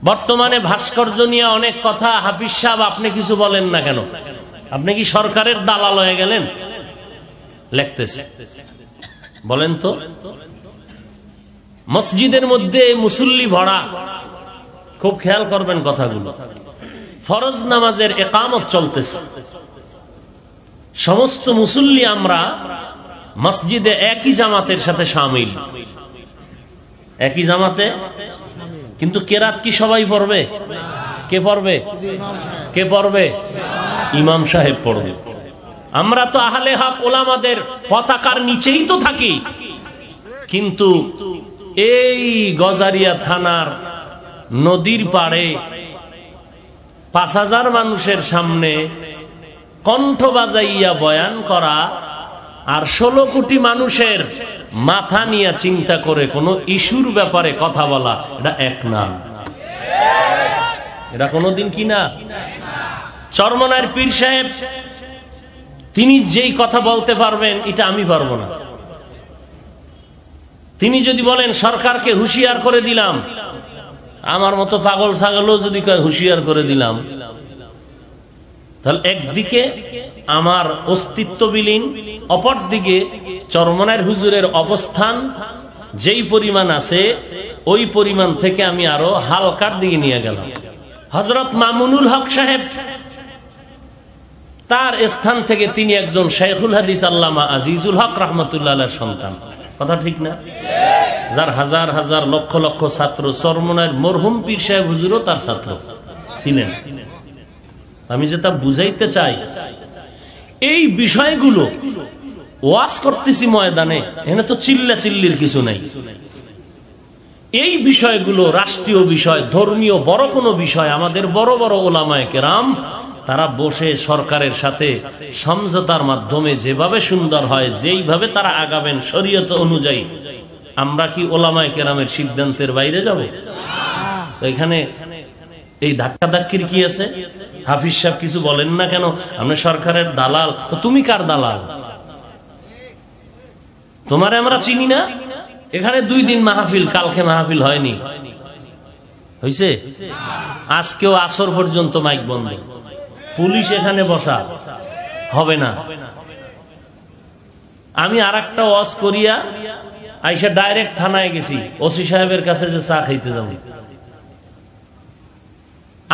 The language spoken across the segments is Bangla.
বর্তমানে ভাস্কর্য নিয়ে অনেক কথা। হাফিজ সাহেব, আপনি কিছু বলেন না কেন? আপনি কি সরকারের দালাল হয়ে গেলেন? লিখতেছে, বলেন তো। মসজিদের মধ্যে মুসল্লি ভরা, খুব খেয়াল করবেন কথাগুলো। ফরজ নামাজের ইকামত চলতেছে, সমস্ত মুসল্লি আমরা মসজিদে একই জামাতের সাথে শামিল, একই জামাতে। কিন্তু কেরাত কি সবাই পড়বে? কে পড়বে? কে পড়বে? ইমাম সাহেব পড়বে। আমরা তো আহলে হক ওলামাদের পতাকার নিচেই তো থাকি, কিন্তু এই গজারিয়া থানার নদীর পাড়ে ৫,০০০ মানুষের সামনে কণ্ঠ বাজাইয়া বয়ান করা আর ১৬ কোটি মানুষের মাথা নিয়ে চিন্তা করে কোন ইস্যুর ব্যাপারে কথা বলা, এটা এক না। এটা কোনদিন কি না? চরমনার পীর সাহেব তিনি যেই কথা বলতে পারবেন, এটা আমি পারবো না। তিনি যদি বলেন সরকারকে হুঁশিয়ার করে দিলাম, আমার মতো পাগল ছাগলও যদি কয় হুঁশিয়ার করে দিলাম, তাহলে একদিকে আমার অস্তিত্ব বিলীন, অপরদিকে চরমনার হুজুরের অবস্থান যেই পরিমাণ আছে ওই পরিমাণ থেকে আমি আরো হালকার দিকে নিয়ে গেলাম। হযরত মামুনুল হক সাহেব, তার স্থান থেকে তিনি একজন শাইখুল হাদিস আল্লামা আজিজুল হক রাহমাতুল্লাহ আলাইহির সন্তান। কথা ঠিক না? যার হাজার হাজার লক্ষ লক্ষ ছাত্র, চরমনার মরহুম পীর সাহেব হুজুরও তার ছাত্র ছিলেন। আমি যেটা বুঝাইতে চাই, এই বিষয়গুলো ওয়াজ করতেছি ময়দানে, এখানে তো চিল্লা চিল্লির কিছু নাই। এই বিষয়গুলো রাষ্ট্রীয় বিষয়, ধর্মীয় বড় কোনো বিষয়, আমাদের বড় বড় ওলামায়ে কেরাম তারা বসে সরকারের সাথে সমঝোতার মাধ্যমে যেভাবে সুন্দর হয়, যেইভাবে তারা আগাবেন শরীয়ত অনুযায়ী। আমরা কি ওলামায়ে কেরামের সিদ্ধান্তের বাইরে যাব? এখানে এই ধাক্কা ধাক্কির কি আছে? হাফিজ সাহেব কিছু বলেন না কেন? আমরা সরকারের দালাল। তো তুমি কার দালাল? তোমারে আমরা চিনি না। এখানে 2 দিন মাহফিল, কালকে মাহফিল হয়নি, হইছে? আজকেও আসর পর্যন্ত মাইক বন্ধ, পুলিশ এখানে বসা, হবে না। আমি আরেকটা ওয়াজ করিয়া আইসা ডাইরেক্ট থানায় গেছি, ওসি সাহেবের কাছে যে চা খাইতে যাব।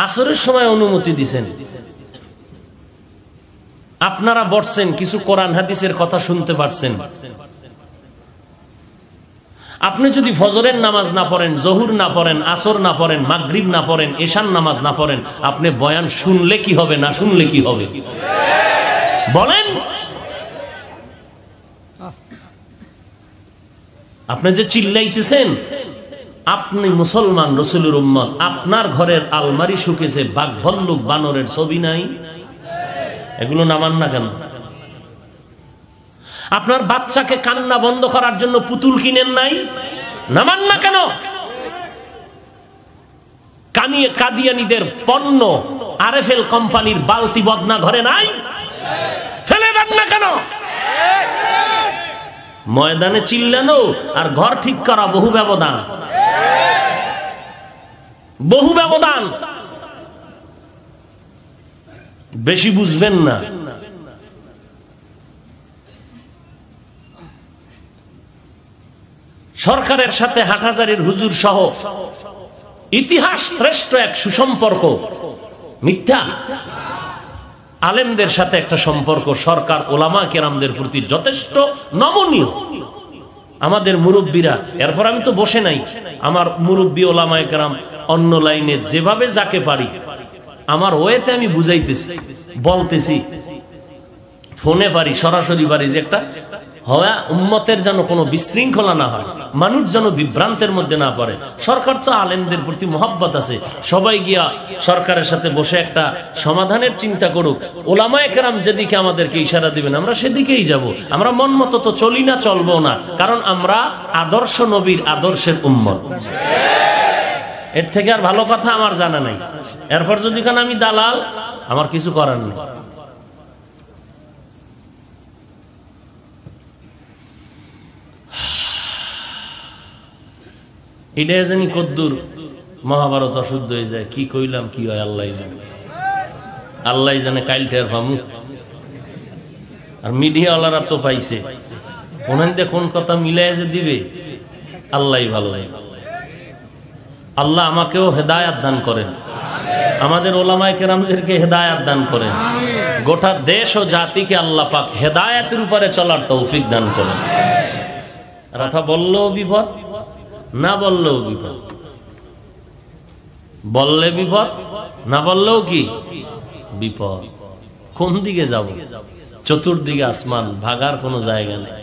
আসরের সময় অনুমতি দিছেন, আপনারা বসছেন, কিছু কোরআন হাদিসের কথা শুনতে পারছেন। আপনি যদি ফজরের নামাজ না পড়েন, জহুর না পড়েন, আসর না পড়েন, মাগরিব না পড়েন, এশার নামাজ না পড়েন, আপনি বয়ান শুনলে কি হবে, না শুনলে কি হবে বলেন? আপনি যে চিল্লাইতেছেন, আপনি মুসলমান, রাসূলের উম্মত, আপনার ঘরের আলমারি শুকেছে, বাঘ ভাল্লুক বানরের ছবি নাই, এগুলো নামান না কেন? আপনার বাচ্চাকে কান্না বন্ধ করার জন্য পুতুল কিনেন নাই, নামান না কেন? কাদিয়ানীদের পণ্য আরএফএল কোম্পানির বালতি বদনা ঘরে নাই, ফেলে দেন না কেন? ময়দানে চিল্লানো আর ঘর ঠিক করা বহু ব্যবধান, বহু ব্যবধান। বেশি বুঝবেন না। সরকারের সাথে হাটহাজারীর হুজুর সহ ইতিহাস শ্রেষ্ঠ এক সুসম্পর্ক মিথ্যা। আলেমদের সাথে একটা সম্পর্ক, সরকার ওলামা কেরামদের প্রতি যথেষ্ট নমনীয়। আমাদের মুরব্বীরা, এরপর আমি তো বসে নাই, আমার মুরব্বী ওলামায়ে কেরাম অন্য লাইনে যেভাবে যাকে পারি আমার ওয়েতে আমি বুঝাইতেছি, বলতেছি, ফোনে পারি, সরাসরি পারি, যে একটা হওয়া উম্মতের যেন কোনো বিশৃঙ্খলা না হয়, মানুষ যেন বিভ্রান্তের মধ্যে না পড়ে। সরকার তো আলেমদের প্রতি মহব্বত আছে, সবাই গিয়া সরকারের সাথে বসে একটা সমাধানের চিন্তা করুক। ওলামায়ে কেরাম যেদিকে আমাদেরকে ইশারা দিবেন আমরা সেদিকেই যাব। আমরা মন মতো তো চলি না, চলবো না, কারণ আমরা আদর্শ নবীর আদর্শের উম্মত। এর থেকে আর ভালো কথা আমার জানা নাই। এরপর যদি কেন আমি দালাল, আমার কিছু করার নেই। এটা জানি কদ্দুর মহাভারত অশুদ্ধ হয়ে যায়, কি কইলাম কি হয় আল্লাহ জানে, আল্লাহ জানে। কাইলটার ফামু আর মিডিয়াওয়ালারা তো পাইছে, ওনাদের কোন কথা মিলাই যে দিবে আল্লাহ ভালো। আল্লাহ আমাকেও হেদায়াত দান করেন, আমাদের ওলামায়ে কেরামদেরকে হেদায়াত দান করেন, গোটা দেশ ও জাতিকে আল্লাহ পাক হেদায়াতের উপরে চলার তৌফিক দান করেন। কথা বললেও বিপদ, না বললেও বিপদ, বললে বিপদ, না বললেও কি বিপদ। কোন দিকে যাব? চতুর্দিকে আসমান, ভাগার কোনো জায়গা নেই।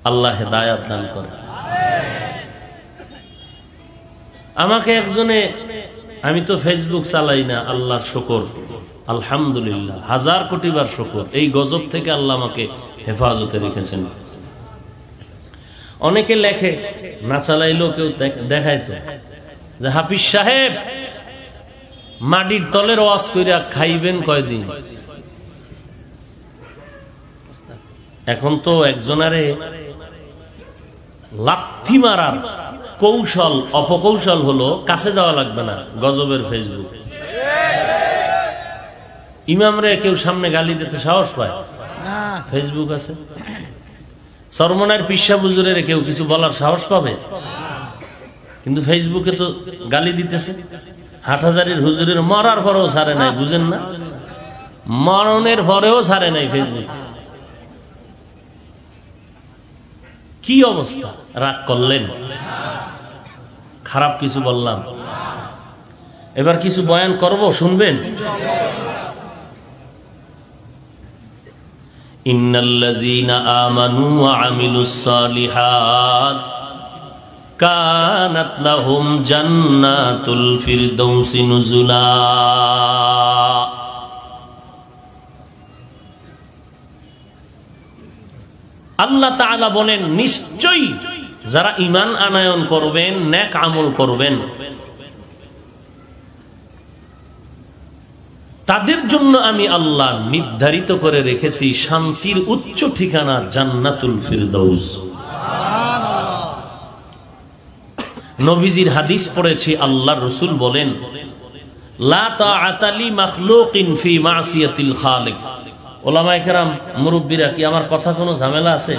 আল্লাহ হেদায়াত দান করেন। আমাকে একজনে, আমি তো ফেসবুক চালাই না, আল্লাহর শুকর, আলহামদুলিল্লাহ, 1000 কোটি বার শুকর, এই গজব থেকে আল্লাহ আমাকে হেফাজতে রেখেছেন। অনেকে লেখে, না চালাইলেও কেউ দেখায় তো, যে হাফিজ সাহেব মাটির তলের ওয়াজ কইরা খাইবেন কয়দিন। এখন তো একজনারে লাথি মারার কৌশল, অপকৌশল হলো কাছে যাওয়া লাগবে না, গজবের ফেসবুক। ইমামরে কেউ সামনে গালি দিতে সাহস পায়, ফেসবুক আছে। সরমনার পিসা বুজুরের কেউ কিছু বলার সাহস পাবে, কিন্তু ফেসবুকে তো গালি দিতেছে। হাটহাজারির হুজুরের মরার পরেও ছাড়ে নাই, বুঝেন না? মরণের পরেও ছাড়ে নাই ফেসবুক। কি অবস্থা! রাগ করলেন, খারাপ কিছু বললাম, এবার কিছু বয়ান করব, শুনবেন? ইন্নাল্লাযীনা আমানু ওয়া আমিলুস সালিহাত কানাত লাহুম জান্নাতুল ফিরদাউসি নুজুলা। আল্লাহ তাআলা বলেন, নিশ্চয়ই যারা ঈমান আনয়ন করবেন, নেক আমল করবেন, তাদের জন্য আমি আল্লাহ নির্ধারিত করে রেখেছি শান্তির উচ্চ ঠিকানা জান্নাতুল ফিরদাউস। নবীজির হাদিস পড়েছি, আল্লাহর রাসূল বলেন, লা তাআতা লি মাখলুকিন ফি মাসিয়াতিল খালিক। ওলামায়ে কেরাম, মুরব্বিরা, কি আমার কথা কোনো ঝামেলা আছে?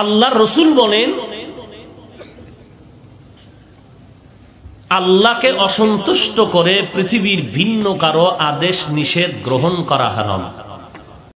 আল্লাহর রাসূল বলেন, আল্লাহকে অসন্তুষ্ট করে পৃথিবীর ভিন্ন কারো আদেশ নিষেধ গ্রহণ করা হারাম।